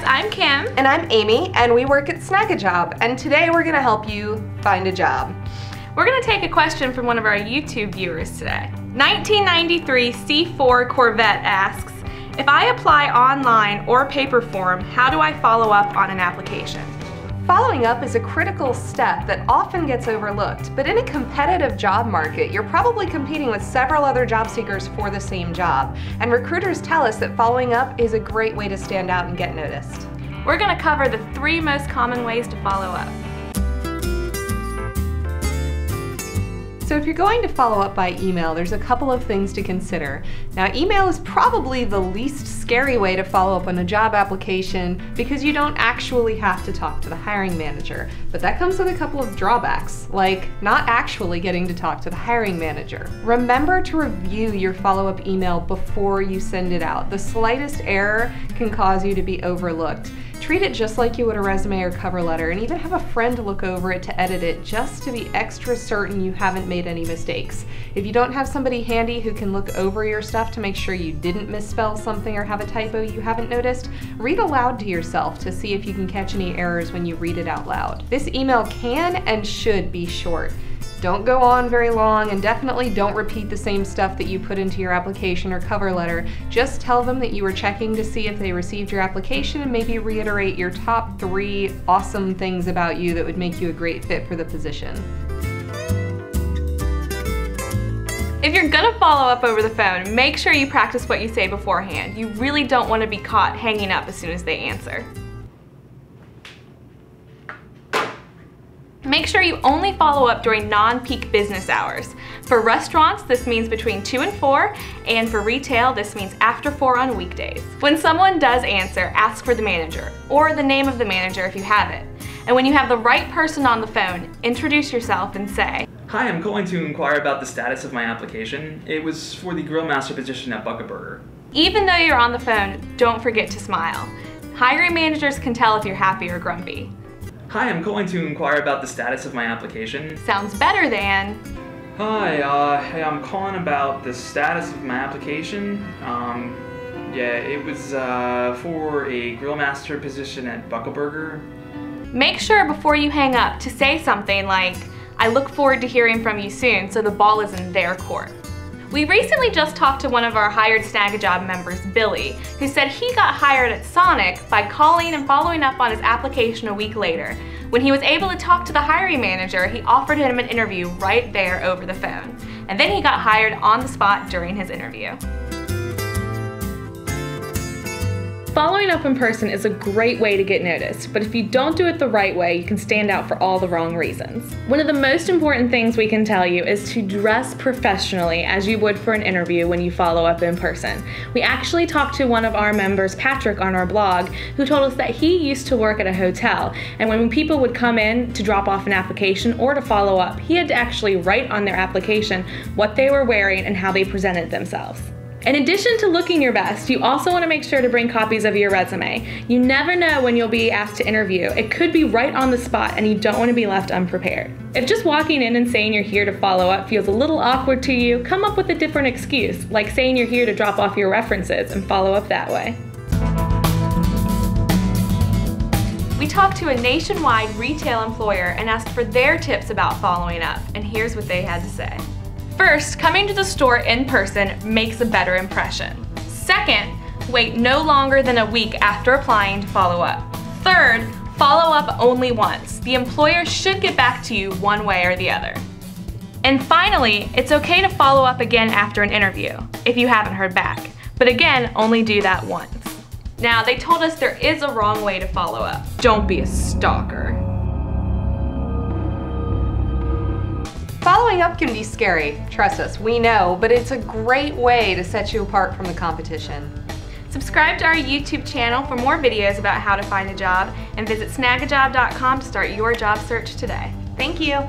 I'm Kim. And I'm Amy, and we work at Snagajob, and today we're going to help you find a job. We're going to take a question from one of our YouTube viewers today. 1993 C4 Corvette asks, if I apply online or paper form, how do I follow up on an application? Following up is a critical step that often gets overlooked, but in a competitive job market, you're probably competing with several other job seekers for the same job, and recruiters tell us that following up is a great way to stand out and get noticed. We're going to cover the 3 most common ways to follow up. So if you're going to follow up by email, there's a couple of things to consider. Now, email is probably the least scary way to follow up on a job application because you don't actually have to talk to the hiring manager. But that comes with a couple of drawbacks, like not actually getting to talk to the hiring manager. Remember to review your follow-up email before you send it out. The slightest error can cause you to be overlooked. Treat it just like you would a resume or cover letter, and even have a friend look over it to edit it just to be extra certain you haven't made any mistakes. If you don't have somebody handy who can look over your stuff to make sure you didn't misspell something or have a typo you haven't noticed, read aloud to yourself to see if you can catch any errors when you read it out loud. This email can and should be short. Don't go on very long, and definitely don't repeat the same stuff that you put into your application or cover letter. Just tell them that you were checking to see if they received your application, and maybe reiterate your top 3 awesome things about you that would make you a great fit for the position. If you're gonna follow up over the phone, make sure you practice what you say beforehand. You really don't want to be caught hanging up as soon as they answer. Make sure you only follow up during non-peak business hours. For restaurants, this means between 2 and 4, and for retail, this means after 4 on weekdays. When someone does answer, ask for the manager, or the name of the manager if you have it. And when you have the right person on the phone, introduce yourself and say, "Hi, I'm calling to inquire about the status of my application. It was for the grill master position at Burger." Even though you're on the phone, don't forget to smile. Hiring managers can tell if you're happy or grumpy. "Hi, I'm calling to inquire about the status of my application." Sounds better than, "Hi, hey, I'm calling about the status of my application. Yeah, it was for a grill master position at Burger." Make sure before you hang up to say something like, "I look forward to hearing from you soon," so the ball is in their court. We recently just talked to one of our hired Snagajob members, Billy, who said he got hired at Sonic by calling and following up on his application a week later. When he was able to talk to the hiring manager, he offered him an interview right there over the phone. And then he got hired on the spot during his interview. Following up in person is a great way to get noticed, but if you don't do it the right way, you can stand out for all the wrong reasons. One of the most important things we can tell you is to dress professionally as you would for an interview when you follow up in person. We actually talked to one of our members, Patrick, on our blog, who told us that he used to work at a hotel, and when people would come in to drop off an application or to follow up, he had to actually write on their application what they were wearing and how they presented themselves. In addition to looking your best, you also want to make sure to bring copies of your resume. You never know when you'll be asked to interview. It could be right on the spot, and you don't want to be left unprepared. If just walking in and saying you're here to follow up feels a little awkward to you, come up with a different excuse, like saying you're here to drop off your references and follow up that way. We talked to a nationwide retail employer and asked for their tips about following up, and here's what they had to say. First, coming to the store in person makes a better impression. Second, wait no longer than a week after applying to follow up. Third, follow up only once. The employer should get back to you one way or the other. And finally, it's okay to follow up again after an interview, if you haven't heard back. But again, only do that once. Now, they told us there is a wrong way to follow up. Don't be a stalker. Following up can be scary, trust us, we know, but it's a great way to set you apart from the competition. Subscribe to our YouTube channel for more videos about how to find a job, and visit snagajob.com to start your job search today. Thank you.